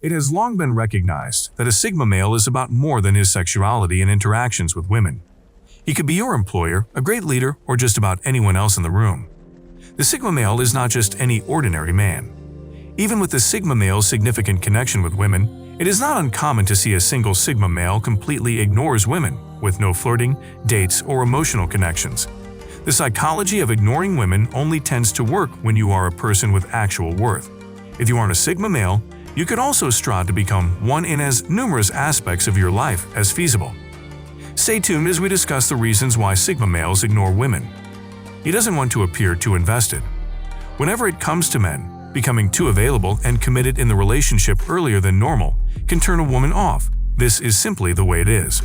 It has long been recognized that a Sigma male is about more than his sexuality and interactions with women. He could be your employer, a great leader, or just about anyone else in the room. The Sigma male is not just any ordinary man. Even with the Sigma male's significant connection with women, it is not uncommon to see a single Sigma male completely ignores women, with no flirting, dates, or emotional connections. The psychology of ignoring women only tends to work when you are a person with actual worth. If you aren't a Sigma male, you could also strive to become one in as numerous aspects of your life as feasible. Stay tuned as we discuss the reasons why Sigma males ignore women. He doesn't want to appear too invested. Whenever it comes to men, becoming too available and committed in the relationship earlier than normal can turn a woman off. This is simply the way it is.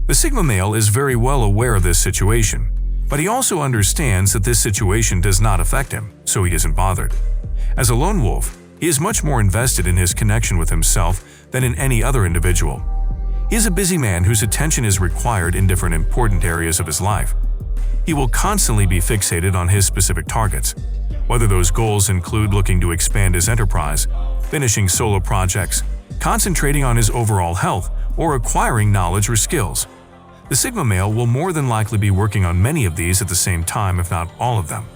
The Sigma male is very well aware of this situation, but he also understands that this situation does not affect him, so he isn't bothered. As a lone wolf, he is much more invested in his connection with himself than in any other individual. He is a busy man whose attention is required in different important areas of his life. He will constantly be fixated on his specific targets, whether those goals include looking to expand his enterprise, finishing solo projects, concentrating on his overall health, or acquiring knowledge or skills. The Sigma male will more than likely be working on many of these at the same time, if not all of them.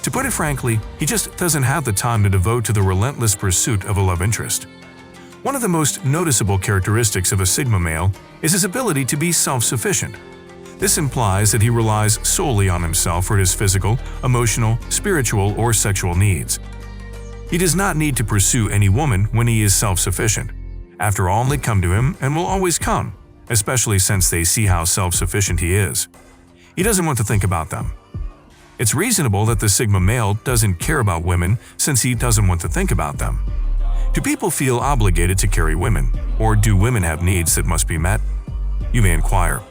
To put it frankly, he just doesn't have the time to devote to the relentless pursuit of a love interest. One of the most noticeable characteristics of a Sigma male is his ability to be self-sufficient. This implies that he relies solely on himself for his physical, emotional, spiritual, or sexual needs. He does not need to pursue any woman when he is self-sufficient. After all, they come to him and will always come, especially since they see how self-sufficient he is. He doesn't want to think about them. It's reasonable that the Sigma male doesn't care about women since he doesn't want to think about them. Do people feel obligated to carry women, or do women have needs that must be met? You may inquire.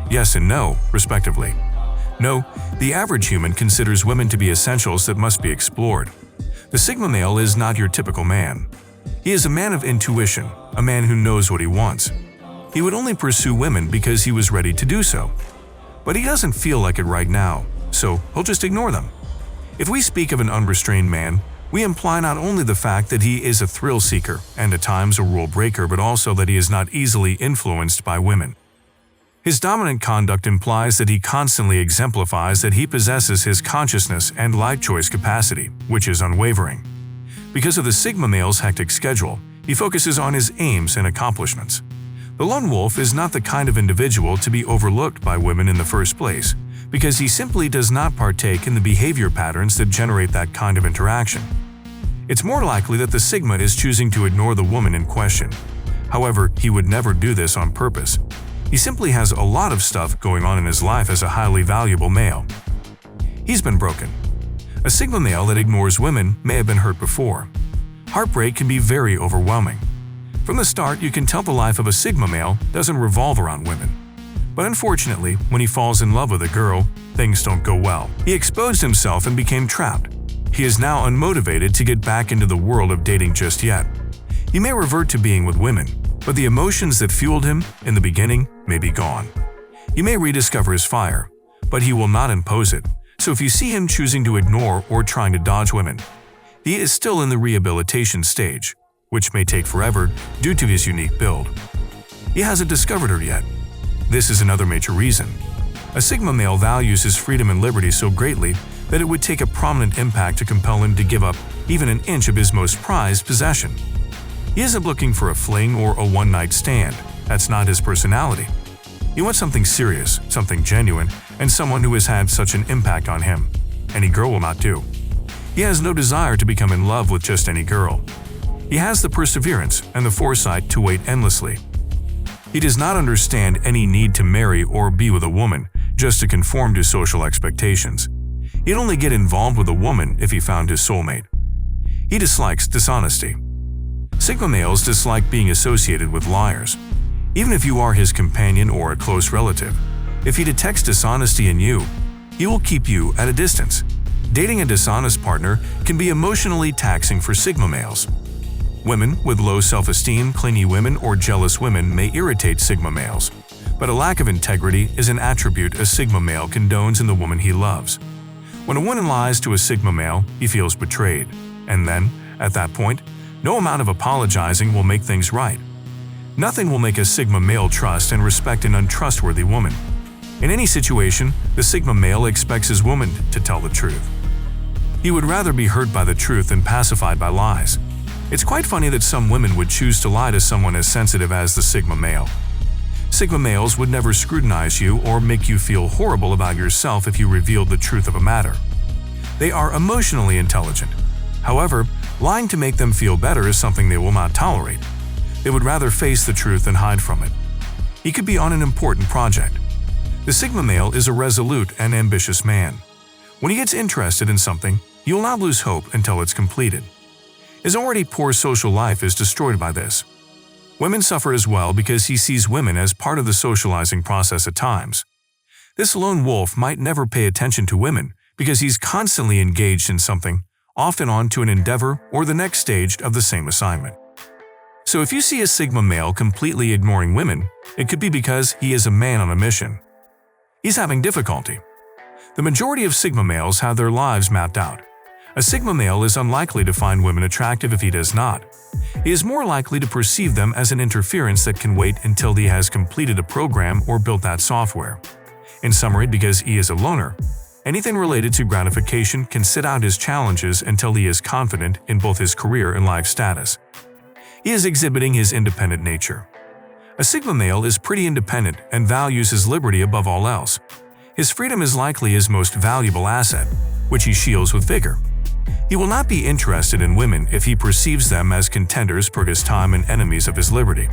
Yes and no, respectively. No, the average human considers women to be essentials that must be explored. The Sigma male is not your typical man. He is a man of intuition, a man who knows what he wants. He would only pursue women because he was ready to do so. But he doesn't feel like it right now, so he'll just ignore them. If we speak of an unrestrained man, we imply not only the fact that he is a thrill seeker and at times a rule breaker, but also that he is not easily influenced by women. His dominant conduct implies that he constantly exemplifies that he possesses his consciousness and life choice capacity, which is unwavering. Because of the Sigma male's hectic schedule, he focuses on his aims and accomplishments. The lone wolf is not the kind of individual to be overlooked by women in the first place, because he simply does not partake in the behavior patterns that generate that kind of interaction. It's more likely that the Sigma is choosing to ignore the woman in question. However, he would never do this on purpose. He simply has a lot of stuff going on in his life as a highly valuable male. He's been broken. A Sigma male that ignores women may have been hurt before. Heartbreak can be very overwhelming. From the start, you can tell the life of a Sigma male doesn't revolve around women. But unfortunately, when he falls in love with a girl, things don't go well. He exposed himself and became trapped. He is now unmotivated to get back into the world of dating just yet. He may revert to being with women, but the emotions that fueled him in the beginning may be gone. He may rediscover his fire, but he will not impose it. So if you see him choosing to ignore or trying to dodge women, he is still in the rehabilitation stage, which may take forever due to his unique build. He hasn't discovered her yet. This is another major reason. A Sigma male values his freedom and liberty so greatly that it would take a prominent impact to compel him to give up even an inch of his most prized possession. He isn't looking for a fling or a one-night stand. That's not his personality. He wants something serious, something genuine, and someone who has had such an impact on him. Any girl will not do. He has no desire to become in love with just any girl. He has the perseverance and the foresight to wait endlessly. He does not understand any need to marry or be with a woman just to conform to social expectations. He'd only get involved with a woman if he found his soulmate. He dislikes dishonesty. Sigma males dislike being associated with liars. Even if you are his companion or a close relative, if he detects dishonesty in you, he will keep you at a distance. Dating a dishonest partner can be emotionally taxing for Sigma males. Women with low self-esteem, clingy women, or jealous women may irritate Sigma males, but a lack of integrity is an attribute a Sigma male condones in the woman he loves. When a woman lies to a Sigma male, he feels betrayed, and then, at that point, No amount of apologizing will make things right. Nothing will make a Sigma male trust and respect an untrustworthy woman. In any situation, the Sigma male expects his woman to tell the truth. He would rather be hurt by the truth than pacified by lies. It's quite funny that some women would choose to lie to someone as sensitive as the Sigma male. Sigma males would never scrutinize you or make you feel horrible about yourself if you revealed the truth of a matter. They are emotionally intelligent. However, lying to make them feel better is something they will not tolerate. They would rather face the truth than hide from it. He could be on an important project. The Sigma male is a resolute and ambitious man. When he gets interested in something, he will not lose hope until it's completed. His already poor social life is destroyed by this. Women suffer as well because he sees women as part of the socializing process at times. This lone wolf might never pay attention to women because he's constantly engaged in something, often on to an endeavor or the next stage of the same assignment. So if you see a Sigma male completely ignoring women, it could be because he is a man on a mission. He's having difficulty. The majority of Sigma males have their lives mapped out. A Sigma male is unlikely to find women attractive if he does not. He is more likely to perceive them as an interference that can wait until he has completed a program or built that software. In summary, because he is a loner, anything related to gratification can sit out his challenges until he is confident in both his career and life status. He is exhibiting his independent nature. A Sigma male is pretty independent and values his liberty above all else. His freedom is likely his most valuable asset, which he shields with vigor. He will not be interested in women if he perceives them as contenders for his time and enemies of his liberty.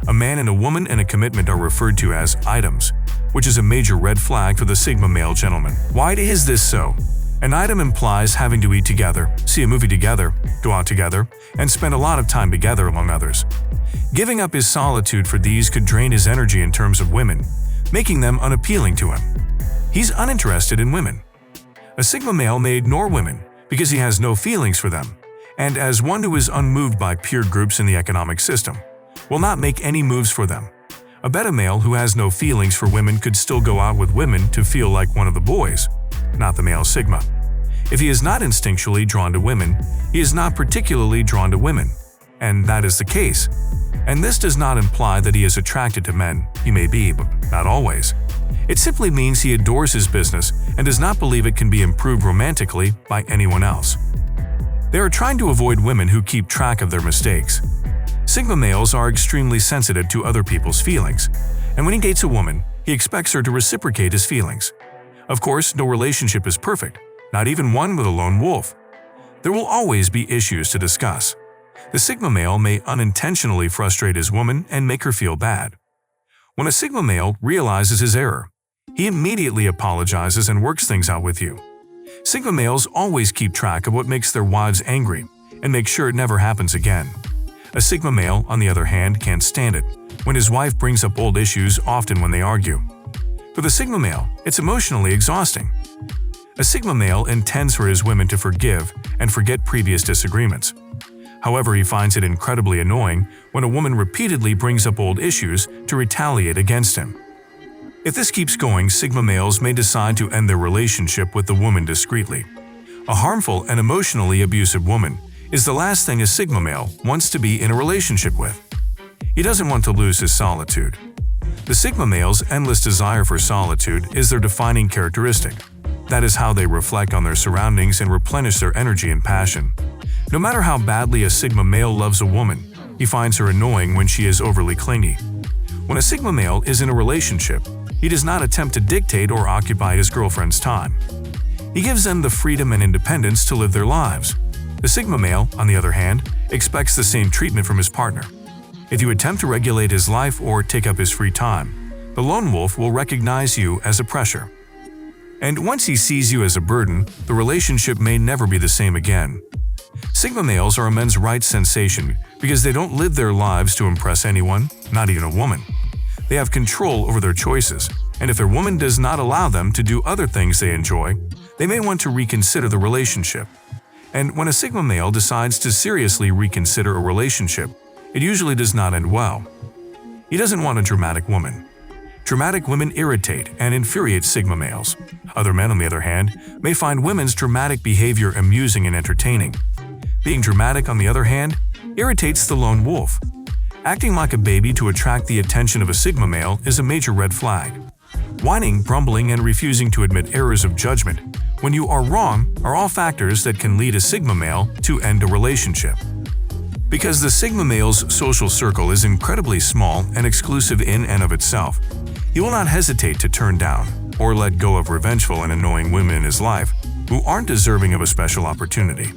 A man and a woman in a commitment are referred to as items, which is a major red flag for the Sigma male gentleman. Why is this so? An item implies having to eat together, see a movie together, go out together, and spend a lot of time together among others. Giving up his solitude for these could drain his energy in terms of women, making them unappealing to him. He's uninterested in women. A Sigma male may ignore women because he has no feelings for them, and as one who is unmoved by peer groups in the economic system, will not make any moves for them. A beta male who has no feelings for women could still go out with women to feel like one of the boys, not the male Sigma. If he is not instinctually drawn to women, he is not particularly drawn to women, and that is the case. And this does not imply that he is attracted to men. He may be, but not always. It simply means he adores his business and does not believe it can be improved romantically by anyone else. They are trying to avoid women who keep track of their mistakes. Sigma males are extremely sensitive to other people's feelings, and when he dates a woman, he expects her to reciprocate his feelings. Of course, no relationship is perfect, not even one with a lone wolf. There will always be issues to discuss. The Sigma male may unintentionally frustrate his woman and make her feel bad. When a Sigma male realizes his error, he immediately apologizes and works things out with you. Sigma males always keep track of what makes their wives angry and make sure it never happens again. A Sigma male, on the other hand, can't stand it when his wife brings up old issues, often when they argue. For the Sigma male, it's emotionally exhausting. A Sigma male intends for his women to forgive and forget previous disagreements. However, he finds it incredibly annoying when a woman repeatedly brings up old issues to retaliate against him. If this keeps going, Sigma males may decide to end their relationship with the woman discreetly. A harmful and emotionally abusive woman is the last thing a Sigma male wants to be in a relationship with. He doesn't want to lose his solitude. The Sigma male's endless desire for solitude is their defining characteristic. That is how they reflect on their surroundings and replenish their energy and passion. No matter how badly a Sigma male loves a woman, he finds her annoying when she is overly clingy. When a Sigma male is in a relationship, he does not attempt to dictate or occupy his girlfriend's time. He gives them the freedom and independence to live their lives. The Sigma male, on the other hand, expects the same treatment from his partner. If you attempt to regulate his life or take up his free time, the lone wolf will recognize you as a pressure. And once he sees you as a burden, the relationship may never be the same again. Sigma males are a men's right sensation because they don't live their lives to impress anyone, not even a woman. They have control over their choices, and if their woman does not allow them to do other things they enjoy, they may want to reconsider the relationship. And when a Sigma male decides to seriously reconsider a relationship, it usually does not end well. He doesn't want a dramatic woman. Dramatic women irritate and infuriate Sigma males. Other men, on the other hand, may find women's dramatic behavior amusing and entertaining. Being dramatic, on the other hand, Irritates the lone wolf. Acting like a baby to attract the attention of a Sigma male is a major red flag. Whining, grumbling, and refusing to admit errors of judgment when you are wrong are all factors that can lead a Sigma male to end a relationship. Because the Sigma male's social circle is incredibly small and exclusive in and of itself, he will not hesitate to turn down or let go of revengeful and annoying women in his life who aren't deserving of a special opportunity.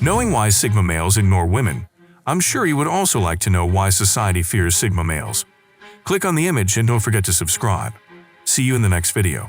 Knowing why Sigma males ignore women, I'm sure you would also like to know why society fears Sigma males. Click on the image and don't forget to subscribe. See you in the next video.